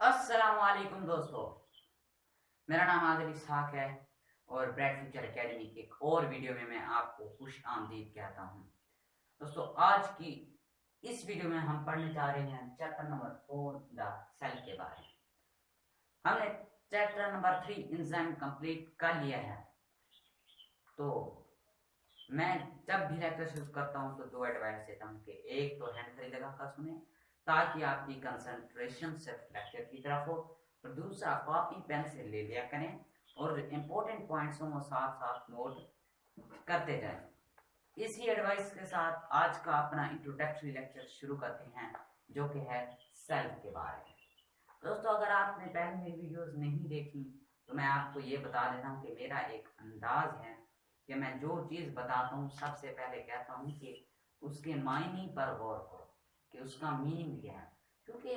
अस्सलामुअलैकुम दोस्तों, मेरा नाम आदिल इसहाक है और ब्राइट फ्यूचर एकेडमी के एक और वीडियो में मैं आपको खुश आमदीद कहता हूँ। दोस्तों, आज की इस वीडियो में हम पढ़ने जा रहे हैं चैप्टर नंबर 4 द सेल के बारे में। हमने चैप्टर नंबर 3 एंजाइम कंप्लीट कर लिया है। तो मैं जब भी लेक्चर शुरू करता हूँ तो दो एडवाइस देता हूँ कि एक तो हैंड फ्री लगा कर सुने ताकि आपकी कंसंट्रेशन सिर्फ लेक्चर की तरफ हो, और दूसरा कॉपी पेन से ले लिया करें और इम्पोर्टेंट पॉइंट्स को साथ साथ नोट करते जाएं। इसी एडवाइस के साथ आज का अपना इंट्रोडक्टरी लेक्चर शुरू करते हैं, जो कि है सेल के बारे में। दोस्तों, अगर आपने पहले मेरी वीडियोस नहीं देखी तो मैं आपको ये बता देता हूँ कि मेरा एक अंदाज है कि मैं जो चीज़ बताता हूँ सबसे पहले कहता हूँ कि उसके मायने पर गौर करो कि उसका मीनिंग क्या है, क्योंकि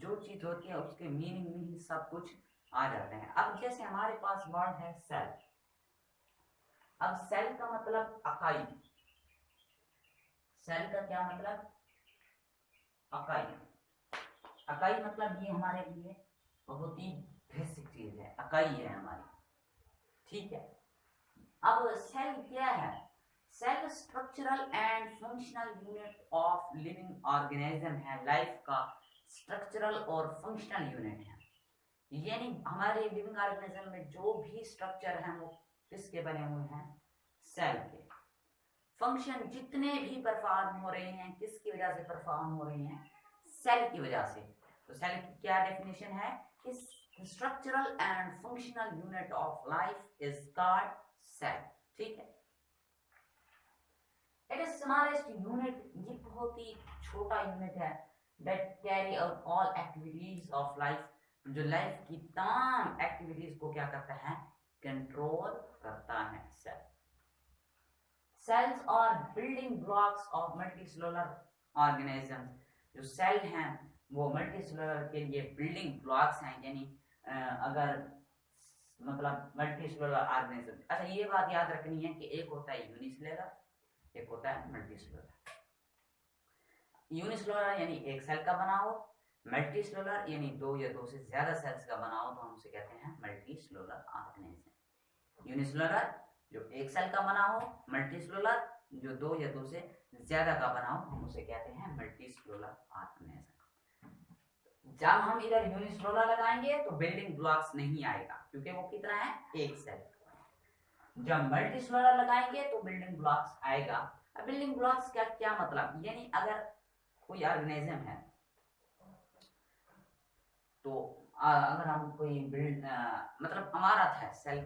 जो चीज़ होती है उसके मीनिंग में ही सब कुछ आ जाते हैं। अब जैसे हमारे पास वर्ड है सेल। अब सेल का मतलब इकाई। सेल का क्या मतलब? इकाई। इकाई मतलब ये हमारे लिए बहुत ही बेसिक चीज है, इकाई है हमारी, ठीक है। अब सेल क्या है? Cell structural and functional unit of living organism है, लाइफ का स्ट्रक्चरल और फंक्शनल यूनिट है। यानी हमारे लिविंग ऑर्गेनिज्म में जो भी स्ट्रक्चर है वो किसके बने हुए हैं? सेल के। फंक्शन जितने भी परफॉर्म हो रहे हैं किसकी वजह से परफॉर्म हो रहे हैं? सेल की वजह से। तो सेल की क्या डेफिनेशन है? इस structural and functional unit of life is called cell, ठीक है। इट इज स्मॉलेस्ट यूनिट, ये बहुत ही छोटा यूनिट है, that carry out all activities of life, जो लाइफ की तमाम एक्टिविटीज को क्या करता है? कंट्रोल करता है cell. Cells are building blocks of multicellular organisms. जो सेल हैं वो मल्टीसेलुलर के लिए बिल्डिंग ब्लॉक्स हैं, यानी अगर मतलब मल्टीसेलुलर ऑर्गेनिज्म। अच्छा, ये बात याद रखनी है कि एक होता है यूनिसेलुलर, एक होता है मल्टीसेलुलर। यूनिसेलुलर यानी एक सेल का बना हो, मल्टीसेलुलर यानी दो या दो से ज्यादा सेल्स का बना हो, तो हम उसे कहते हैं मल्टीसेलुलर ऑर्गेनिज्म। यूनिसेलुलर जो एक सेल का बना हो, मल्टीसेलुलर जो दो या दो से ज्यादा का बना हो, हम उसे कहते हैं मल्टीसेलुलर ऑर्गेनिज्म। जब हम इधर यूनिसेलुलर लगाएंगे तो बिल्डिंग ब्लॉक्स नहीं आएगा, क्योंकि वो कितना है? एक सेल। जब मल्टीसेलुलर लगाएंगे तो बिल्डिंग ब्लॉक्स आएगा। अब बिल्डिंग ब्लॉक्स का क्या मतलब? यानी अगर कोई ऑर्गेनिज्म है तो अगर हम कोई मतलब अमारत है, सेल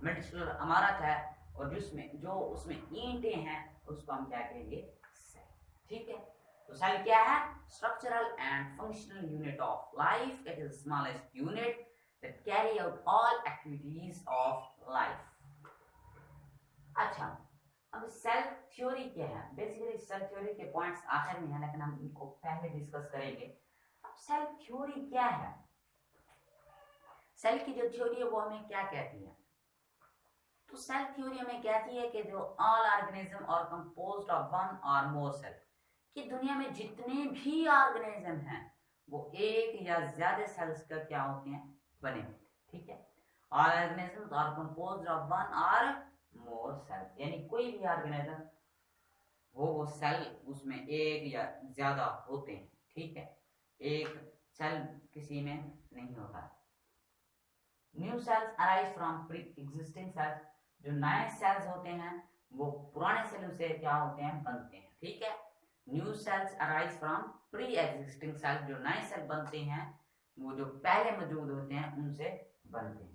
मल्टीसेलुलर अमारत है, और जिसमें जो उसमें ईंटें हैं उसको हम क्या कहेंगे? सेल, ठीक है। तो सेल क्या है? Structural and functional unit of life. It is smallest unit that carry out all activities of life. अच्छा, अब सेल थ्योरी क्या है? बेसिकली सेल थ्योरी के पॉइंट्स आखिर में है, लेकिन हम इनको पहले डिस्कस करेंगे। अब सेल थ्योरी क्या है? सेल की जो थ्योरी है वो हमें क्या कहती है? तो सेल थ्योरी हमें कहती है कि जो all organism are composed of one or more cell, कि दुनिया में जितने भी ऑर्गेनिज्म हैं वो एक या ज्यादा सेल्स का क्या होते हैं? बने होते हैं, ठीक है। All organisms are composed of one or more sales, यानी कोई भी ऑर्गेनिज्म वो सेल उसमें एक या ज्यादा होते हैं, ठीक है। एक सेल किसी में नहीं होता। New sales arise from pre existing cells. जो नए सेल्स होते हैं वो पुराने सेलों से क्या होते हैं? बनते हैं, ठीक है। New sales arise from pre existing cells. जो नए सेल बनते हैं वो जो पहले मौजूद होते हैं उनसे बनते हैं।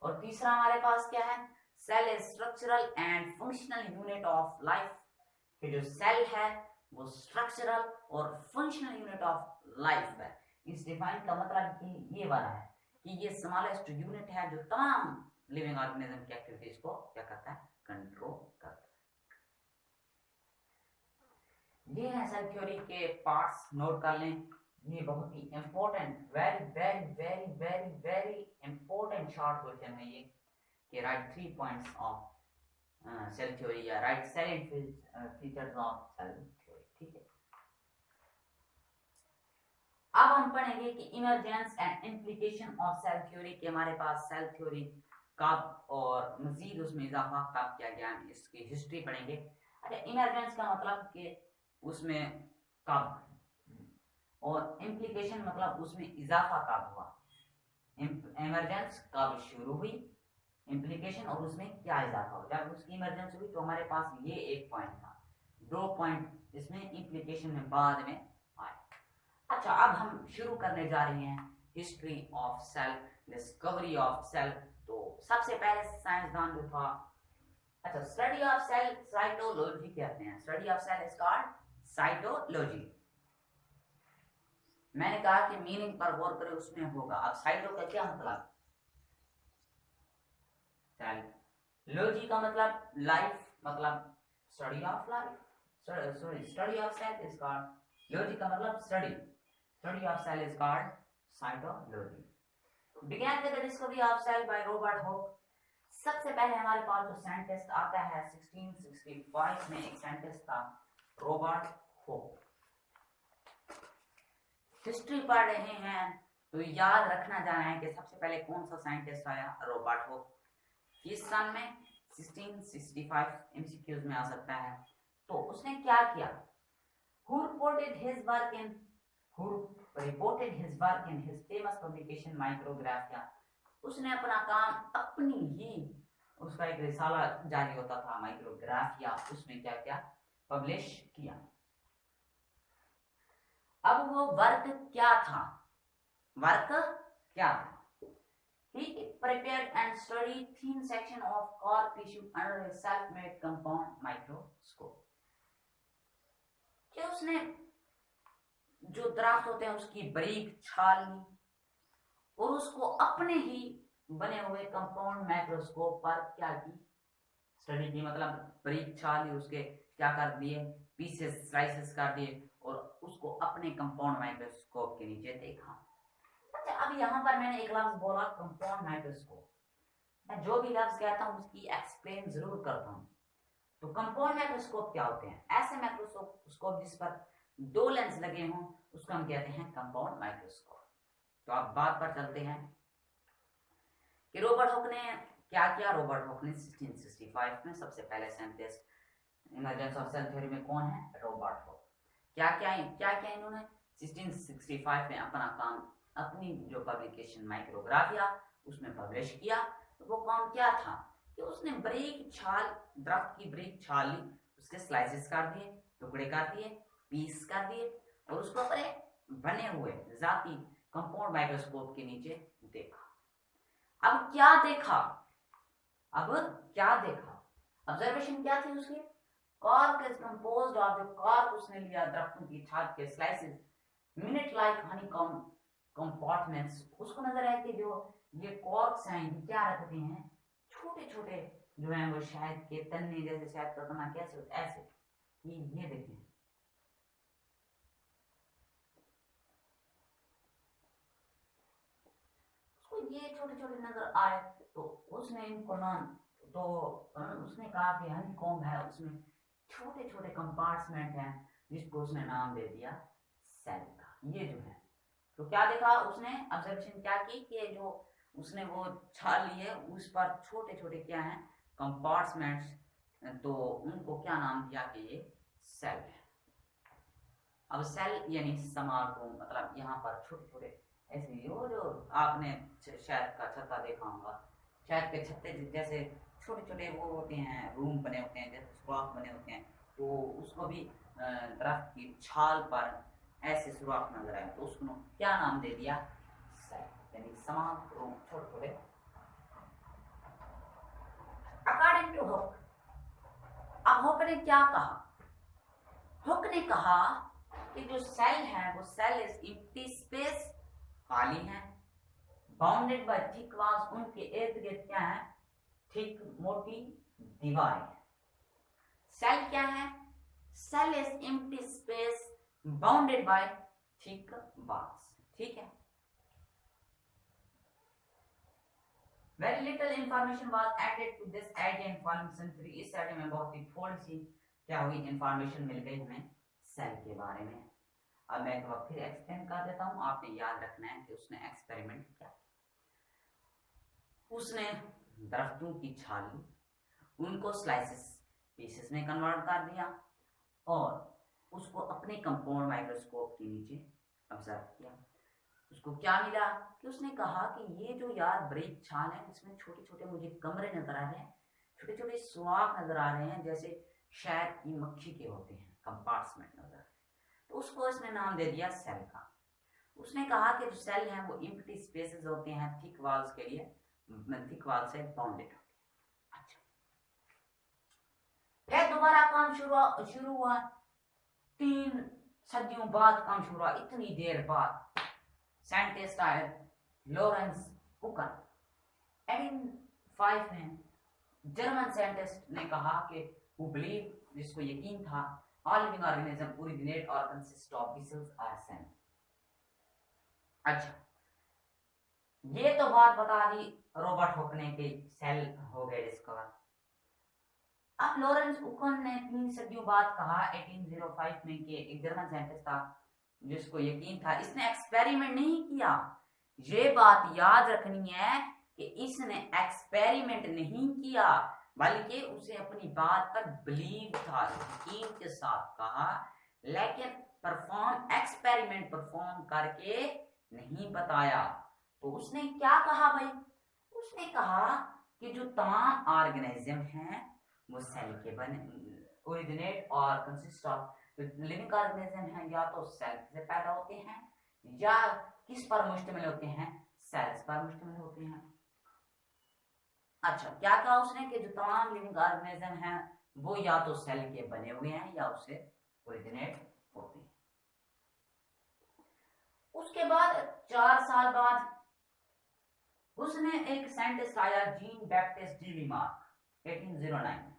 और तीसरा हमारे पास क्या है? Cell is structural and functional unit of life. कि जो सेल है वो स्ट्रक्चरल और फंक्शनल यूनिट ऑफ लाइफ है। इस डिफाइन का मतलब कि ये वाला है कि ये स्मॉलेस्ट यूनिट है जो तमाम लिविंग ऑर्गेनिज्म की एक्टिविटीज को क्या करता है? कंट्रोल करता है। ये है सेल थ्योरी के पार्ट्स, नोट कर लें। ये बहुत ही important, very very very very very important short question है ये, कि right 3 points of cell theory या right 7 features of cell theory, ठीक है। अब हम पढ़ेंगे कि emergence and implication of cell theory, कि हमारे पास सेल थ्योरी कब और मजीद उसमें इजाफा कब किया गया, इसकी हिस्ट्री पढ़ेंगे। अच्छा, इमरजेंस का मतलब कि उसमें कब, और इम्प्लीकेशन मतलब उसमें इजाफा कब हुआ। इमरजेंस कब शुरू हुई, इम्प्लीकेशन और उसमें क्या इजाफा हुआ। जब उसकी इमरजेंसी हुई तो हमारे पास ये एक पॉइंट था, 2 पॉइंट इसमें इम्प्लीकेशन में बाद में आए। अच्छा, अब हम शुरू करने जा रहे हैं history of cell, discovery of cell. तो सबसे पहले साइंसदान जो था, अच्छा, स्टडी ऑफ सेल साइटोलॉजी कहते हैं। Study of cell is called cytology. मैंने कहा कि मीनिंग पर गौर करें, उसमें होगा। अब साइटो का क्या मतलब, सेल। लॉजी का मतलब लाइफ, मतलब study of life. Sorry, study of cell is called logy का मतलब study. Study of cell is called cytology. began with the discovery of cell by Robert Hooke। सबसे पहले हमारे पास जो साइंटिस्ट आता है 1665 में, एक साइंटिस्ट था रॉबर्ट हुक। हिस्ट्री पढ़ रहे हैं तो याद रखना जाना है कि सबसे पहले कौन सा साइंटिस्ट आया, रॉबर्ट हुक। किस सन में, 1665। एमसीक्यूज में आ सकता है। तो उसने क्या किया, who reported his famous publication Micrographia। उसने अपना काम अपनी ही, उसका एक रिसाला जारी होता था माइक्रोग्राफिया, उसमें क्या क्या पब्लिश किया। अब वो वर्क क्या था, He prepared and studied thin section of cork tissue under a self-made compound microscope। कि उसने जो दरख्त होते हैं उसकी बारीक छाल ली और उसको अपने ही बने हुए कंपाउंड माइक्रोस्कोप पर क्या की, स्टडी की। मतलब बारीक छाल ली, उसके क्या कर दिए, पीसेस, स्लाइसेस कर दिए और उसको अपने कंपाउंड माइक्रोस्कोप के नीचे देखा। अच्छा, अब यहाँ पर मैंने एक लफ्ज बोला कंपाउंड माइक्रोस्कोप। मैं जो भी लफ्ज कहता हूँ उसकी एक्सप्लेन जरूर करता हूँ। तो कंपाउंड माइक्रोस्कोप क्या होते हैं, ऐसे माइक्रोस्कोप जिस पर 2 लेंस लगे हों उसको हम कहते हैं कंपाउंड माइक्रोस्कोप। तो आप बात पर चलते हैं कि रॉबर्ट हुक ने क्या किया। रॉबर्ट हुक ने 1665 में, सबसे पहले scientist emergence of cell theory में कौन है, रॉबर्ट हुक। क्या क्या इन्होंने 1665 में अपना काम, अपनी जो पब्लिकेशन माइक्रोग्राफिया उसमें पब्लिश किया। तो वो काम क्या था कि उसने बारीक छाल, दरख्त की बारीक छाल ली, उसके स्लाइसेस कर दिए, टुकड़े कर दिए, पीस कर दिए और उसको अपने बने हुए जाती कंपाउंड माइक्रोस्कोप के नीचे देखा। अब क्या देखा, ऑब्जर्वेशन क्या थी उसकी, कॉर्क इज कंपोज्ड ऑफ, जो कॉर्क उसने लिया दरख्तों की छाल के slices, minute like honeycomb compartments. उसको नजर आया कि जो ये कॉर्क्स हैं ये क्या रखते हैं, छोटे छोटे जो हैं वो शायद के तन्ने जैसे, शायद का तना कैसे होता है, ऐसे। ये देखें, उसको ये छोटे छोटे नजर आए। तो उसने इनको तो उसने कहा कि हनीकॉम्ब है, उसमें छोटे छोटे कंपार्टमेंट हैं जिसको उसने नाम दे दिया सेल का। ये जो है, तो क्या देखा उसने, ऑब्जर्वेशन क्या की कि जो उसने वो छाल ली है उस पर छोटे छोटे क्या हैं, कंपार्टमेंट्स, तो उनको क्या नाम दिया कि ये सेल है। अब सेल यानी समारोह, मतलब यहाँ पर छोटे छोटे ऐसे, वो जो आपने शायद का छत्ता देखा होगा, शायद के छत्ते जैसे छोटे छोटे वो होते हैं, रूम बने होते हैं, जैसे सुराख बने होते हैं, तो उसको भी दरख्त की छाल पर ऐसे सुराख नजर आए तो उसको क्या नाम दे दिया, सेल, यानी समारोह, छोटे छोटे। अकॉर्डिंग टू हुक, अब हुक ने क्या कहा, हुक ने कहा कि जो सेल है वो सेल इज एम्प्टी स्पेस, खाली है, बाउंडेड बाय थिक वॉल्स, उनके इर्द गिर्द क्या है, थिक मोटी दीवार है। सेल क्या है, cell is empty space bounded by thick walls, ठीक है। Very little information was added to this idea in following century। इस आइडिया में बहुत ही थोड़ी सी क्या हुई, इंफॉर्मेशन मिल गई हमें सेल के बारे में। अब मैं एक बार फिर एक्सप्लेन कर देता हूँ, आपने याद रखना है कि उसने एक्सपेरिमेंट किया। उसने दरख्तों की छाल ली, उनको स्लाइसेस पीसेस में कन्वर्ट कर दिया और उसको अपने कंपाउंड माइक्रोस्कोप के नीचे ऑब्जर्व किया। उसको क्या मिला कि उसने कहा कि ये जो यार बारीक छाल है, इसमें छोटे छोटे मुझे कमरे नजर आ रहे हैं, छोटे छोटे सुराख नजर आ रहे हैं, जैसे शहद की मक्खी के होते हैं, कंपार्टमेंट नजर आ रहे हैं। तो उसको इसने नाम दे दिया सेल का। उसने कहा कि जो सेल हैं वो एम्प्टी स्पेसेस होते हैं, थिक वॉल्स के लिए, थिक वॉल से बाउंडेड होते हैं। अच्छा, फिर दोबारा काम शुरू हुआ 3 सदियों बाद काम शुरू हुआ। इतनी देर बाद साइंटिस्ट आए लॉरेंस कुकर 1805 में, जर्मन साइंटिस्ट ने कहा कि who believe, जिसको यकीन था, all living organism originate or consist of vessels or cells। अच्छा, ये तो बात बता दी रॉबर्ट हुक ने कि सेल हो गए डिस्कवर। अब लॉरेंस कुकर ने 3 सदियों बाद कहा 1805 में कि एक जर्मन साइंटिस्ट था जिसको यकीन था, इसने एक्सपेरिमेंट नहीं किया। ये बात याद रखनी है कि इसने एक्सपेरिमेंट नहीं किया, बल्कि उसे अपनी बात पर बिलीव था, यकीन के साथ कहा, लेकिन एक्सपेरिमेंट परफॉर्म करके नहीं बताया। तो उसने क्या कहा भाई? उसने कहा कि जो तमाम ऑर्गेनिज्म हैं वो सेल के बने, ओरिजिनेट और कंसिस्ट ऑफ, लिविंग ऑर्गेनिज्म हैं या तो सेल से पैदा होते हैं या किस पर मुश्तमिल होते हैं, सेल्स पर मुश्तमिल होते हैं। अच्छा, क्या कहा उसने कि जो तमाम लिविंग ऑर्गेनिज्म हैं वो या तो सेल के बने हुए हैं या उससे ओरिजिनेट होते हैं। उसके बाद 4 साल बाद उसने एक साइंटिस्ट आया, जीन बैप्टिस्ट डी लीमार्क 1809।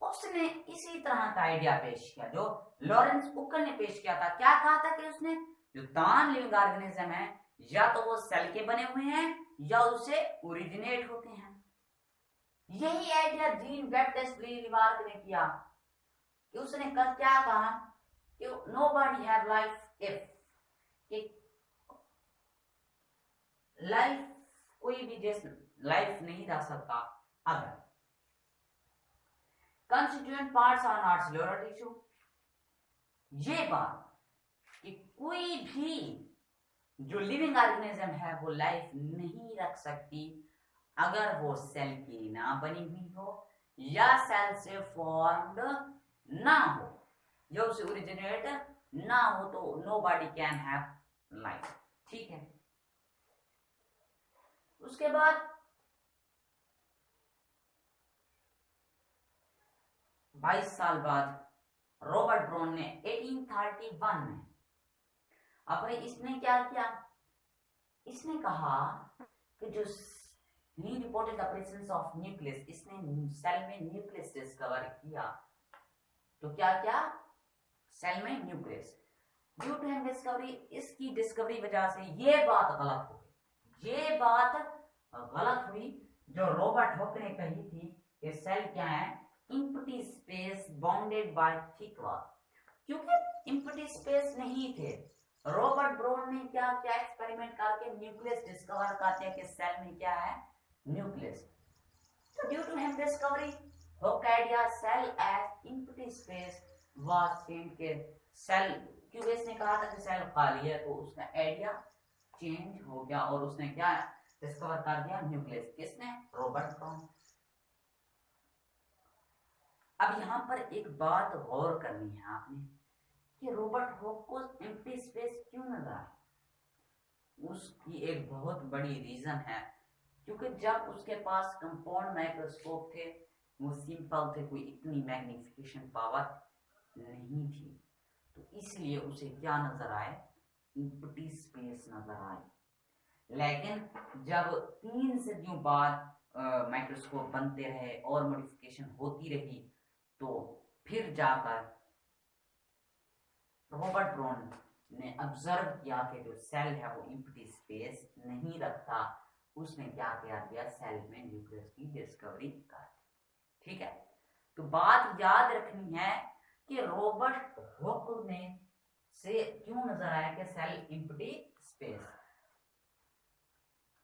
उसने इसी तरह का आइडिया पेश किया जो लॉरेंस कुकर ने पेश किया था। क्या कहा था कि उसने जो तमाम लिविंग ऑर्गेनिज्म है या तो वो सेल के बने हुए हैं या उससे ओरिजिनेट होते हैं। यही idea Jean Baptiste de Lamarck ने किया कि उसने क्या कहा कि nobody have life if, life कोई भी जैसे लाइफ नहीं रह सकता अगर constituent parts are not cellular tissue. ये बात कि कोई भी जो लिविंग ऑर्गेनिज्म है वो लाइफ नहीं रख सकती अगर वो सेल की ना बनी हुई हो या सेल से फॉर्म्ड ना हो या उससे ओरिजिनेट ना हो, तो नोबडी कैन हैव लाइफ। ठीक है। उसके बाद 22 साल बाद रॉबर्ट ब्राउन ने 1831 में अपने इसने क्या किया, इसने कहा कि जो he reported the presence of nucleus, इसने सेल में न्यूक्लियस डिस्कवर किया। तो क्या क्या सेल में nucleus, due to him discovery, इसकी डिस्कवरी वजह से ये बात गलत हो गई। ये बात गलत हुई जो रॉबर्ट हुक ने कही थी कि सेल क्या है, empty space bounded by thick wall. क्योंकि एम्प्टी स्पेस नहीं थे, रॉबर्ट ब्राउन ने क्या क्या एक्सपेरिमेंट करके न्यूक्लियस डिस्कवर करते हैं कि सेल में क्या है, न्यूक्लियस। तो due to him discovery Hooke idea cell as empty space was change के सेल, क्योंकि इसने कहा था कि सेल खाली है, तो उसका आइडिया चेंज हो गया और उसने क्या डिस्कवर कर दिया, न्यूक्लियस। किसने? Robert brown. अब यहाँ पर एक बात गौर करनी है आपने कि रॉबर्ट हुक को एम्प्टी स्पेस क्यों नजर आया। उसकी एक बहुत बड़ी रीजन है, क्योंकि जब उसके पास कंपाउंड माइक्रोस्कोप थे वो सिंपल थे, कोई इतनी मैग्निफिकेशन पावर नहीं थी, तो इसलिए उसे क्या नजर आए, एम्प्टी स्पेस नजर आए। लेकिन जब 3 सदियों बाद माइक्रोस्कोप बनते रहे और मॉडिफिकेशन होती रही, तो फिर जाकर रॉबर्ट ब्राउन ने ऑब्जर्व किया कि जो सेल है वो एम्प्टी स्पेस नहीं रखता। उसने क्या किया, सेल में न्यूक्लियस की डिस्कवरी कर दी। ठीक है। तो बात याद रखनी है कि रॉबर्ट हुक ने से क्यों नजर आया कि सेल एम्प्टी स्पेस।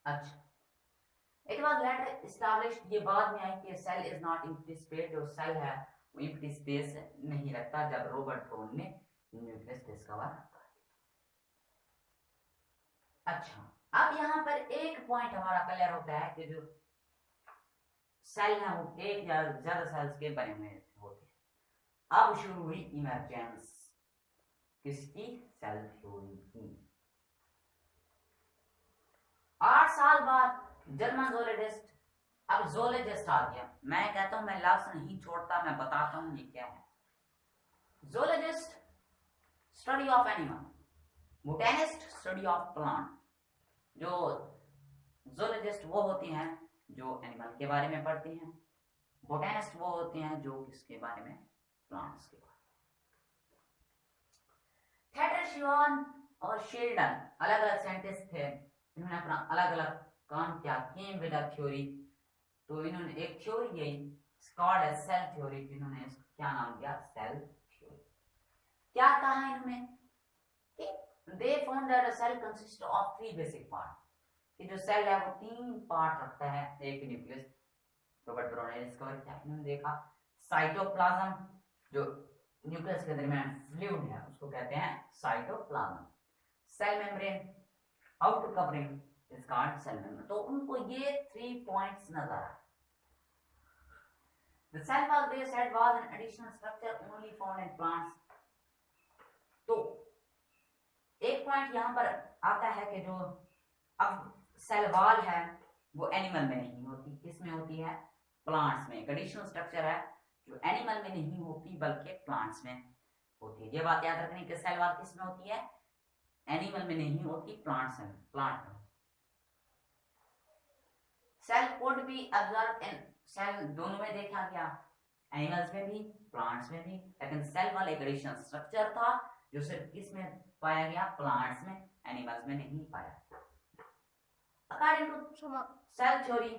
अच्छा, इट वाज लेटर एस्टैब्लिश्ड, ये बाद में आई कि cell is not empty space, जो सेल है वो एम्प्टी स्पेस नहीं रखता, जब रॉबर्ट ब्राउन ने न्यूक्लियस डिस्कवर कर दिया। अच्छा, अब यहाँ पर एक पॉइंट हमारा क्लियर होता है कि जो सेल है वो एक या ज्यादा सेल्स के बने हुए होते हैं। अब शुरू हुई इमरजेंस किसकी, सेल थ्योरी की। 8 साल बाद जर्मन जोलॉजिस्ट, अब जोलॉजिस्ट आ गया। मैं कहता हूं मैं लफ्ज नहीं छोड़ता, मैं बताता हूं ये क्या है। Zoologist study of animal, botanist study of plant. जो जोलॉजिस्ट वो होती हैं जो एनिमल के बारे में पढ़ती हैं, बोटेनिस्ट वो होते हैं जो किसके बारे में, प्लांट्स के बारे में। थेटर, शिवान और शेल्डन अलग अलग साइंटिस्ट थे, इन्होंने अपना अलग अलग काम किया, केम विद अ थ्योरी। तो इन्होंने एक थ्योरी यही कॉल्ड एज सेल थ्योरी, जिन्होंने इसका क्या नाम दिया, सेल थ्योरी। क्या कहा इन्होंने कि they found that a cell consist of 3 basic part, कि जो सेल है वो 3 पार्ट रखता है, एक न्यूक्लियस। रॉबर्ट ब्राउन ने डिस्कवर किया, इन्होंने देखा साइटोप्लाज्म, जो न्यूक्लियस के दरमियान फ्लूइड है उसको कहते हैं cytoplasm. Cell membrane, outer covering is called cell membrane. तो उनको ये 3 पॉइंट्स नजर आए। The cell wall they said was an additional structure only found in plants. तो एक पॉइंट यहाँ पर आता है कि जो अब सेल वॉल है वो एनिमल में नहीं होती, किसमें होती है, प्लांट्स में। एक एडिशनल स्ट्रक्चर है जो एनिमल में नहीं होती बल्कि प्लांट्स में होती है। ये बात याद रखनी कि सेल वॉल किस में होती है, एनिमल में नहीं होती, प्लांट्स में, प्लांट में। Cell could be observed in, cell दोनों में देखा गया, एनिमल्स में भी प्लांट्स में भी, लेकिन सेल वॉल एक एडिशनल स्ट्रक्चर था जो सिर्फ किसमें पाया गया, प्लांट्स में, एनिमल्स में नहीं पाया। According to cell theory,